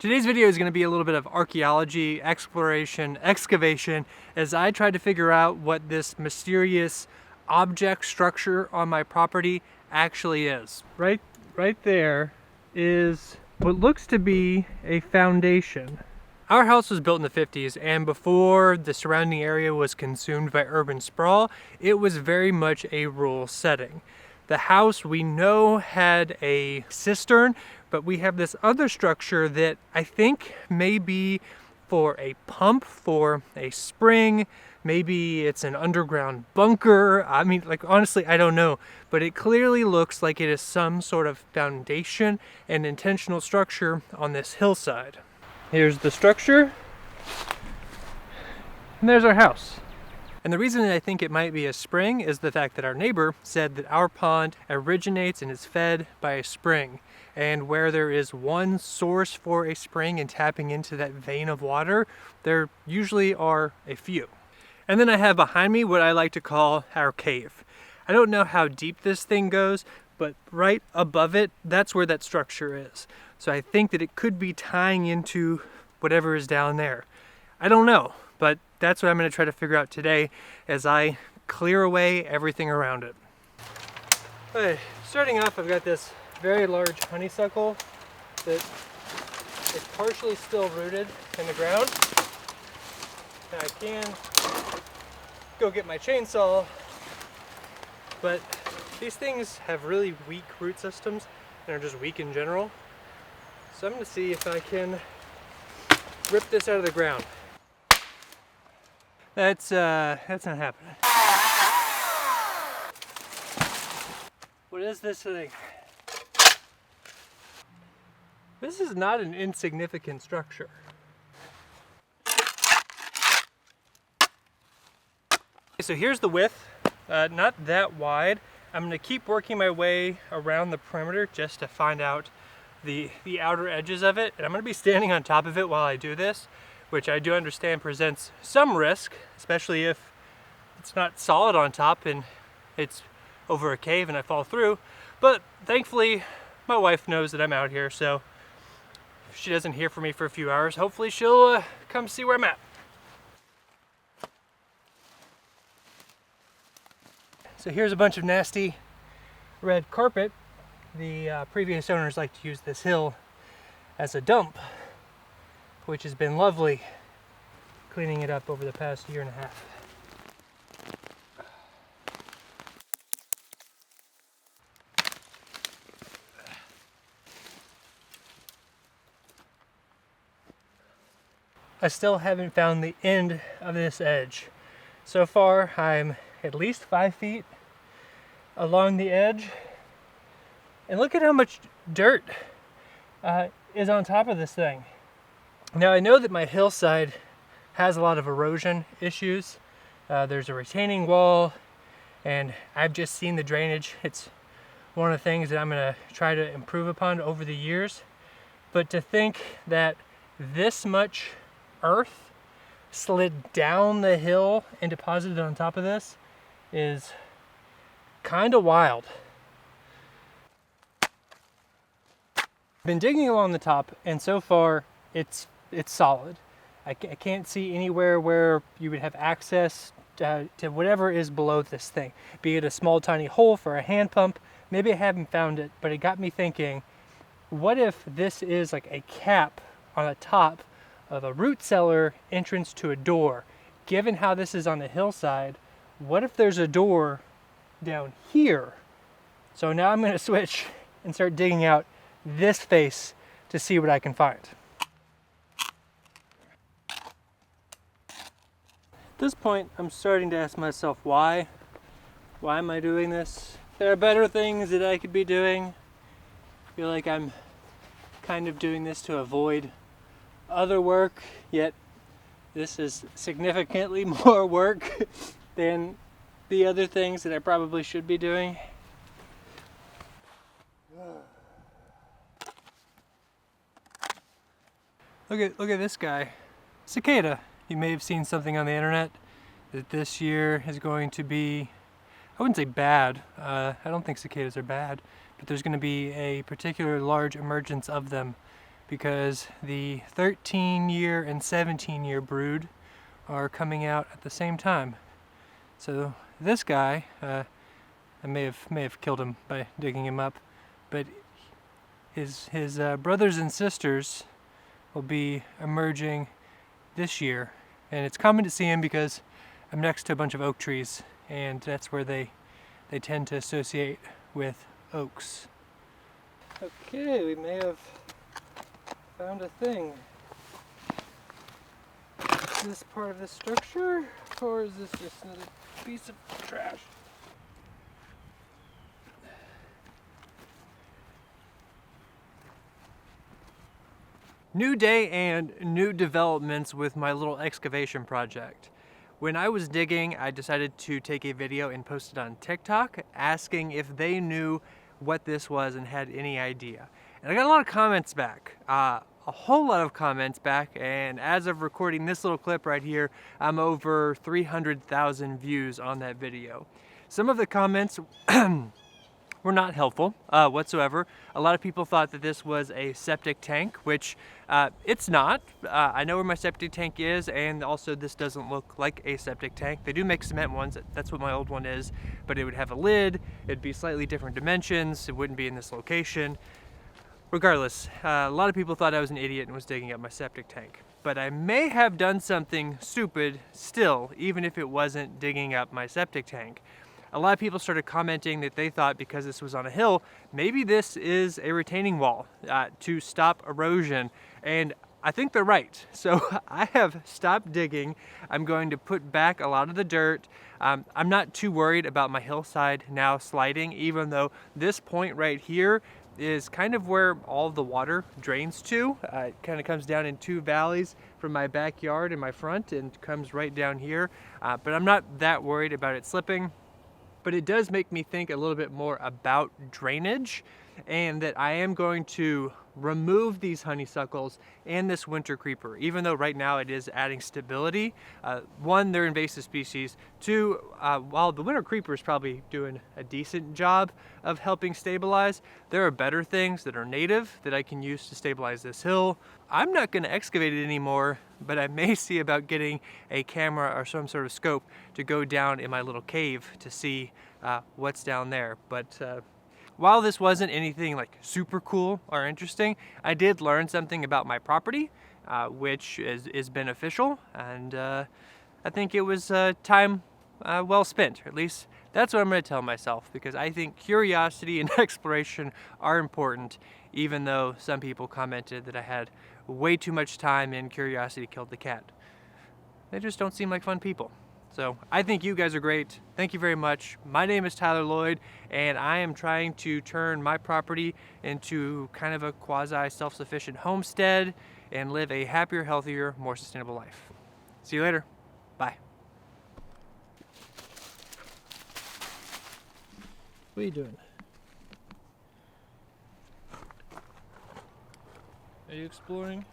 Today's video is going to be a little bit of archaeology, exploration, excavation, as I try to figure out what this mysterious object structure on my property actually is. Right there is what looks to be a foundation. Our house was built in the 50s, and before the surrounding area was consumed by urban sprawl, it was very much a rural setting. The house we know had a cistern, but we have this other structure that I think may be for a pump, for a spring, maybe it's an underground bunker. I mean, like, honestly, I don't know, but it clearly looks like it is some sort of foundation and intentional structure on this hillside. Here's the structure, and there's our house. And the reason that I think it might be a spring is the fact that our neighbor said that our pond originates and is fed by a spring. And where there is one source for a spring and tapping into that vein of water, there usually are a few. And then I have behind me what I like to call our cave. I don't know how deep this thing goes, but right above it, that's where that structure is. So I think that it could be tying into whatever is down there. I don't know, but that's what I'm going to try to figure out today as I clear away everything around it. Okay, starting off, I've got this very large honeysuckle that is partially still rooted in the ground. And I can go get my chainsaw, but these things have really weak root systems and are just weak in general. So I'm going to see if I can rip this out of the ground. That's not happening. What is this thing? This is not an insignificant structure. So here's the width, not that wide. I'm going to keep working my way around the perimeter just to find out the outer edges of it. And I'm going to be standing on top of it while I do this, which I do understand presents some risk, especially if it's not solid on top and it's over a cave and I fall through. But thankfully, my wife knows that I'm out here, so if she doesn't hear from me for a few hours, hopefully she'll come see where I'm at. So here's a bunch of nasty red carpet. The previous owners like to use this hill as a dump, which has been lovely cleaning it up over the past year and a half. I still haven't found the end of this edge. So far, I'm at least 5 feet along the edge. And look at how much dirt is on top of this thing. Now I know that my hillside has a lot of erosion issues. There's a retaining wall, and I've just seen the drainage. It's one of the things that I'm gonna try to improve upon over the years. But to think that this much earth slid down the hill and deposited on top of this is kind of wild. I've been digging along the top, and so far it's solid. I can't see anywhere where you would have access to whatever is below this thing, be it a small tiny hole for a hand pump. Maybe I haven't found it, but it got me thinking, what if this is like a cap on the top of a root cellar entrance to a door? Given how this is on the hillside, what if there's a door down here? So now I'm going to switch and start digging out this face to see what I can find. At this point, I'm starting to ask myself why. Why am I doing this? There are better things that I could be doing. I feel like I'm kind of doing this to avoid other work, yet this is significantly more work than the other things that I probably should be doing. Look at this guy, cicada. You may have seen something on the internet that this year is going to be, I wouldn't say bad, I don't think cicadas are bad, but there's going to be a particular large emergence of them because the 13-year and 17-year brood are coming out at the same time. So this guy, I may have killed him by digging him up, but his brothers and sisters will be emerging this year, and it's common to see him because I'm next to a bunch of oak trees, and that's where they tend to associate with oaks. Okay, we may have found a thing. Is this part of the structure, or is this just another piece of trash? New day and new developments with my little excavation project. When I was digging, I decided to take a video and post it on TikTok asking if they knew what this was and had any idea. And I got a lot of comments back, a whole lot of comments back, and as of recording this little clip right here, I'm over 300,000 views on that video. Some of the comments were not helpful whatsoever. A lot of people thought that this was a septic tank, which it's not. I know where my septic tank is, and also this doesn't look like a septic tank. They do make cement ones, that's what my old one is, but it would have a lid, it'd be slightly different dimensions, it wouldn't be in this location. Regardless, a lot of people thought I was an idiot and was digging up my septic tank. But I may have done something stupid still, even if it wasn't digging up my septic tank. A lot of people started commenting that they thought because this was on a hill, maybe this is a retaining wall to stop erosion, and I think they're right. So I have stopped digging. I'm going to put back a lot of the dirt. I'm not too worried about my hillside now sliding, even though this point right here is kind of where all the water drains to. It kind of comes down in two valleys from my backyard and my front and comes right down here. But I'm not that worried about it slipping. But it does make me think a little bit more about drainage, and that I am going to remove these honeysuckles and this winter creeper, even though right now it is adding stability. One, they're invasive species. Two, while the winter creeper is probably doing a decent job of helping stabilize, there are better things that are native that I can use to stabilize this hill. I'm not going to excavate it anymore, but I may see about getting a camera or some sort of scope to go down in my little cave to see what's down there. But while this wasn't anything like super cool or interesting, I did learn something about my property, which is beneficial, and I think it was time well spent. Or at least that's what I'm going to tell myself, because I think curiosity and exploration are important, even though some people commented that I had way too much time and curiosity killed the cat. They just don't seem like fun people. So I think you guys are great. Thank you very much. My name is Tyler Lloyd, and I am trying to turn my property into kind of a quasi self-sufficient homestead and live a happier, healthier, more sustainable life. See you later. Bye. What are you doing? Are you exploring?